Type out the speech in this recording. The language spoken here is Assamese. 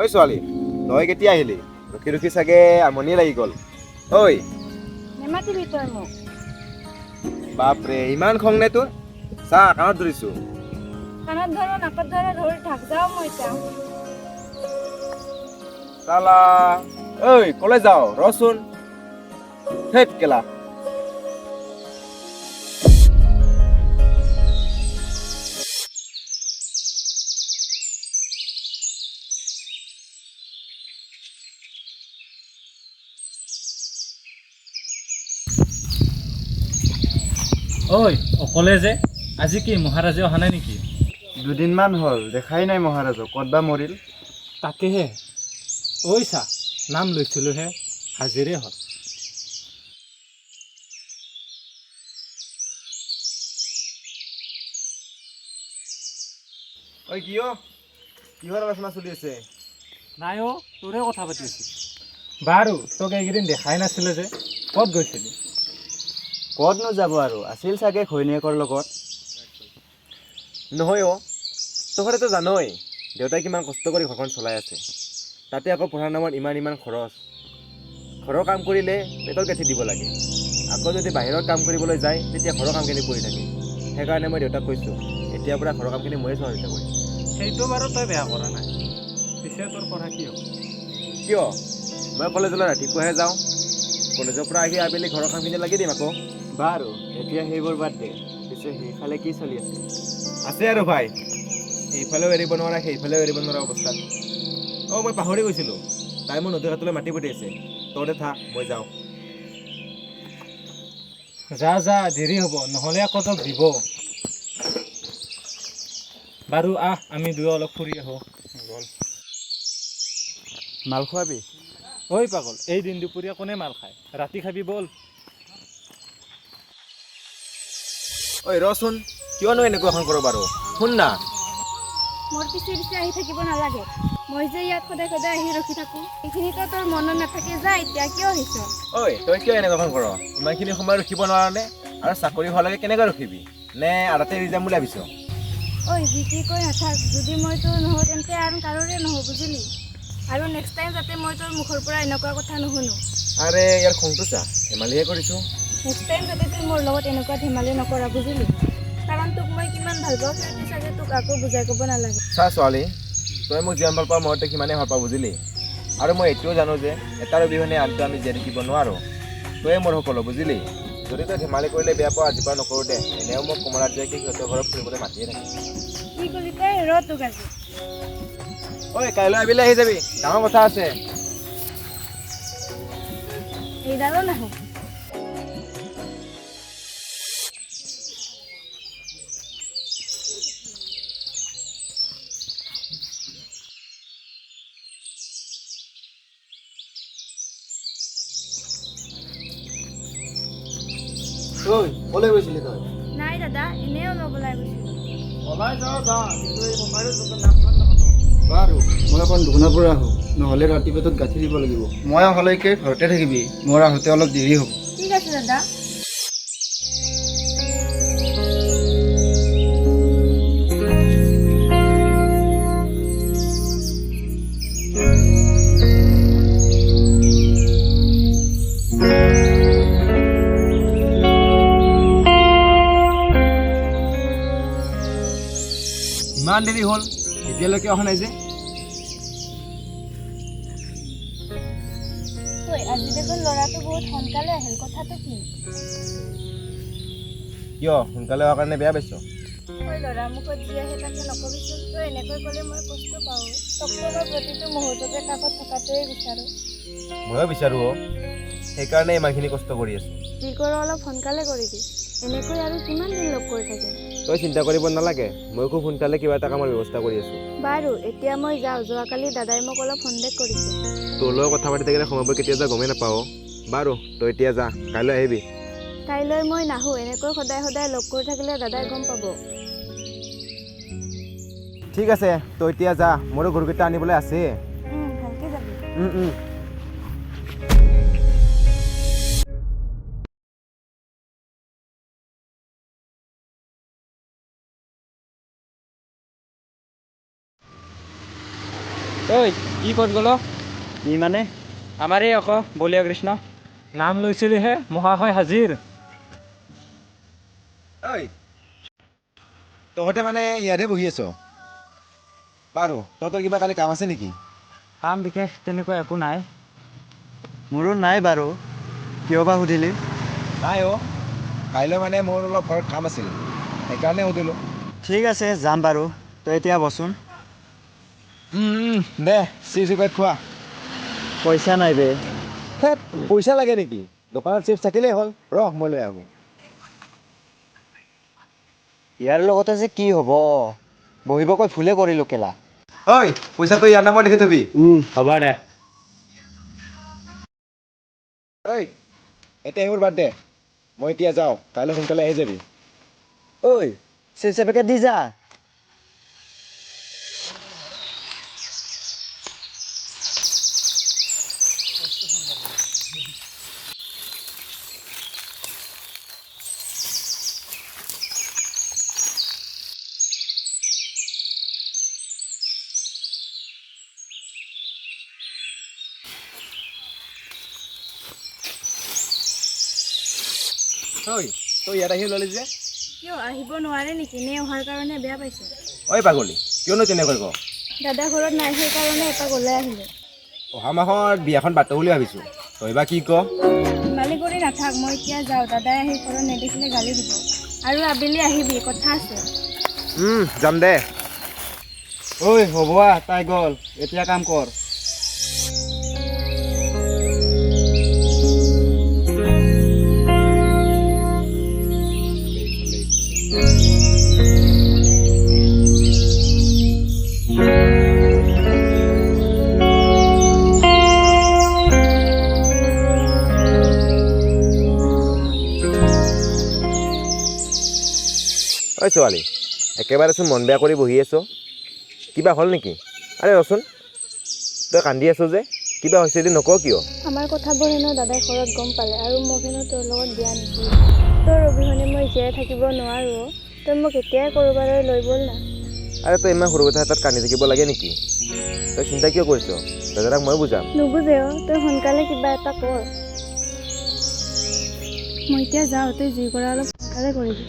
ঐ ছোৱালী, তই কেতিয়া আহিলি? ৰখি ৰখি চাগে আমনি লাগি গ'ল। ঐ নেমাতিবি তই মোক। বাপৰে, ইমান খং নে তোৰ? চা, কাণত ধৰিছো। কাণত ধৰো, নাকত ধৰি থাক যাওঁ মই এতিয়া। চালা, ঐ কলৈ যাও? ৰচোন। ধেৎ কেলা। ঐ অকলে যে, আজি কি মহাৰাজে অহা নাই নেকি? দুদিনমান হ'ল দেখাই নাই মহাৰাজক, ক'ত বা মৰিল। তাকেহে। ঐ চা, নাম লৈছিলোঁহে, হাজিৰে হ'ল। ঐ কিহৰ আলোচনা চলি আছে? নাই অ', তোৰে কথা পাতি আছোঁ। বাৰু তোক এইকেইদিন দেখাই নাছিলে যে, ক'ত গৈছিলি? ক'তনো যাব আৰু, আছিল চাগে ঘৈণীয়েকৰ লগত। নহয় অ', তহঁতেতো জানই দেউতাই কিমান কষ্ট কৰি ঘৰখন চলাই আছে। তাতে আকৌ পঢ়াৰ নামত ইমান খৰচ। ঘৰৰ কাম কৰিলে পেটৰ গাঁঠি দিব লাগে। আকৌ যদি বাহিৰত কাম কৰিবলৈ যায়, তেতিয়া ঘৰৰ কামখিনি পৰি থাকে। সেইকাৰণে মই দেউতাক কৈছোঁ, এতিয়াৰ পৰা ঘৰৰ কামখিনি ময়ে চোৱা চিতা কৰিম। সেইটো বাৰু তই বেয়া কৰা নাই। পিছে তোৰ পঢ়া কি হ'ল? কিয়? মই কলেজলৈ ৰাতিপুৱাহে যাওঁ। কলেজৰ পৰা আহি আবেলি ঘৰৰ কামখিনি লাগি দিম আকৌ। বাৰু এতিয়া সেইবোৰ বাদ দে, পিছে সেইফালে কি চলি আছে? আছে আৰু ভাই, সেইফালেও এৰিব নোৱাৰা সেইফালেও এৰিব নোৱাৰা অৱস্থাত। অঁ, মই পাহৰি গৈছিলোঁ, তাই মোৰ নদীৰ ঘাটলৈ মাতি পঠিয়াইছে। তহঁতে থাক, মই যাওঁ। যা যা, দেৰি হ'ব, নহ'লে আকৌ তোক দিব। বাৰু আহ, আমি দুয়ো অলপ ফুৰি আহোঁ। বল। মাল খোৱাবি? ঐ পাগল, এই দিন দুপৰীয়া কোনে মাল খায়? ৰাতি খাবি বল। ঐ ৰচোন, কিয়নো এনেকুৱাখন কৰ বাৰু? শুন না। মোৰ পিছে পিছে আহি থাকিব নালাগে। মই যে ইয়াত সদায় সদায় আহি ৰখি থাকোঁ, এইখিনিতো তোৰ মনত নাথাকে যা, এতিয়া কিয় আহিছ? ঐ তই কিয় এনেকুৱাখন কৰ? ইমানখিনি সময় ৰখিব নোৱাৰনে? আৰু চাকৰি হোৱালৈকে কেনেকৈ ৰখিবি? নে আধাতে এৰি যাম বুলি ভাবিছ? ঐ যি টি কৈ নাথাক, যদি মই তোৰ নহওঁ তেন্তে আন কাৰোৰে নহওঁ, বুজিলি? আৰু নেক্সট টাইম যাতে মই তোৰ মুখৰ পৰা এনেকুৱা কথা নুশুনো। আৰে ইয়াৰ খংটো চা, ধেমালিহে কৰিছোঁ। নেক্সট টাইম যাতে তই মোৰ লগত এনেকুৱা ধেমালি নকৰা, বুজিলি? কাৰণ তোক মই কিমান ভাল পাওঁ সেইটো চাগে তোক আকৌ বুজাই ক'ব নালাগে। চা ছোৱালী, তই মোক যিমান ভাল পাৱ মই তই সিমানেই ভাল পাওঁ, বুজিলি? আৰু মই এইটোও জানো যে এটাৰ অবিহনে আনটো আমি জীয়াই থাকিব নোৱাৰোঁ। তয়ে মোৰ সকলো, বুজিলি? যদি তই ধেমালি কৰিলে বেয়া পাওঁ, আজিৰ পৰা নকৰোঁ দে। এনেও মোক কমলাত জীয়েকে সিহঁতৰ ঘৰত ফুৰিবলৈ মাতিয়ে থাকে। কি কলি তই? ৰ তোক আজি। ঐ কাইলৈ আবেলি আহি যাবি, ডাঙৰ কথা আছে। এইডালো নাহো। ঐ ক'লৈ গৈছিলি তই? নাই দাদা, এনেই অলপ ওলাই গৈছিলোঁ। ওলাই যাওঁ যা, কিন্তু এই ককাইৰে দোকান নামখন নামাতো। বাৰু মই অকণ দোকানৰ পৰা আহোঁ, নহ'লে ৰাতি পেটত গাঁঠি দিব লাগিব। মই অহালৈকে ঘৰতে থাকিবি, মোৰ আহোঁতে অলপ দেৰি হ'ব। ঠিক আছে দাদা। ইমান দেৰি হ'ল, এতিয়ালৈকে অহা নাই যে? ঐ আজি দেখোন ল'ৰাটো বহুত সোনকালে আহিল, কথাটো কি? কিয় সোনকালে অহাৰ কাৰণে বেয়া পাইছ? ঐ ল'ৰা, মুখত যি আহে তাকে নকবিচোন। তই এনেকৈ ক'লে মই কষ্ট পাওঁ। তোকতো মই প্ৰতিটো মুহূৰ্ততে কাষত থকাটোৱে বিচাৰোঁ। ময়ো বিচাৰোঁ অ', সেইকাৰণে ইমানখিনি কষ্ট কৰি আছোঁ। যি কৰোঁ অলপ সোনকালে কৰিবি। এনেকৈ আৰু কিমান দিন লগ কৰি থাকিম? তই চিন্তা কৰিব নালাগে, মই খুব সোনকালে কিবা এটা কামৰ ব্যৱস্থা কৰি আছোঁ। বাৰু এতিয়া মই যাওঁ, যোৱাকালি দাদাই মোক অলপ সন্দেহ কৰিছিল। তোৰ লগত কথা পাতি থাকিলে সময়বোৰ কেতিয়া যায় গমেই নাপাওঁ। বাৰু তই এতিয়া যা, কাইলৈ আহিবি। কাইলৈ মই নাহোঁ, এনেকৈ সদায় সদায় লগ কৰি থাকিলে দাদাই গম পাব। ঠিক আছে, তই এতিয়া যা, মোৰো গৰুকেইটা আনিবলৈ আছেই। ভালকৈ যাবি। ঐ কি ক'ত গ'ল কি মানে আমাৰ এই আকৌ বলীয়া কৃষ্ণ নাম লৈছিলিহে মহাশয় হাজিৰ। ঐ তহঁতে মানে ইয়াতহে বহি আছ বাৰু তহঁতৰ কিবা কালি কাম আছে নেকি? কাম বিশেষ তেনেকুৱা একো নাই। মোৰো নাই বাৰু কিয় বা সুধিলি নাই অ' কাইলৈ মানে মোৰ অলপ ঘৰত কাম আছিল সেইকাৰণে সুধিলোঁ। ঠিক আছে যাম বাৰু তই এতিয়া বচোন দে চিপ্চ পেকেট খোৱা। পইচা নাই বে হেত পইচা লাগে নেকি দোকানত চিপ্চ থাকিলেই হ'ল ৰহ মই লৈ আহোঁ। ইয়াৰ লগতে যে কি হ'ব বহিব কৈ ভুলে কৰিলোঁ কেলা। ঐ পইচাটো ইয়াৰ নামত লিখি থবি। হ'ব দে। ঐ এতিয়া সেইবোৰ বাদ দে মই এতিয়া যাওঁ কাইলৈ সোনকালে আহি যাবি। ঐ চিপ্চ পেকেট দি যা। ঐ তই ইয়াত আহি ল'লি যে কিয় আহিব নোৱাৰে নেকি নে অহাৰ কাৰণে বেয়া পাইছে? ঐ পাগলী কিয়নো তেনেকৈ ক দাদা ঘৰত নাই সেইকাৰণে এপাক ওলাই আহিলোঁ। অহা মাহত বিয়াখন পাতো বুলি ভাবিছোঁ তই বা কি ক? ধেমালি কৰি নাথাক মই এতিয়া যাওঁ দাদাই আহি ঘৰত নেদেখিলে গালি দিব আৰু আবেলি আহিবি কথা আছে। যাম দে। ঐ হ'ব তাই গ'ল এতিয়া কাম কৰ। ঐ ছোৱালী একেবাৰেচোন মন বেয়া কৰি বহি আছ কিবা হ'ল নেকি? আৰে ৰচোন তই কান্দি আছ যে কিবা হৈছে যদি নক কিয়? আমাৰ কথাবোৰ হেনো দাদাই ঘৰত গম পালে আৰু মোক হেনো তোৰ লগত বিয়া নিদিয়ে। তোৰ অবিহনে মই জীয়াই থাকিব নোৱাৰোঁ। তই মোক এতিয়াই ক'ৰবালৈ লৈ ব'ল না। আৰে তই ইমান সৰু কথা এটাত কান্দি থাকিব লাগে নেকি? তই চিন্তা কিয় কৰিছ দাদাক মই বুজাম। নুবুজে তই সোনকালে কিবা এটা কৰ। মই এতিয়া যাওঁ তই যি কৰা অলপ সোনকালে কৰিবি।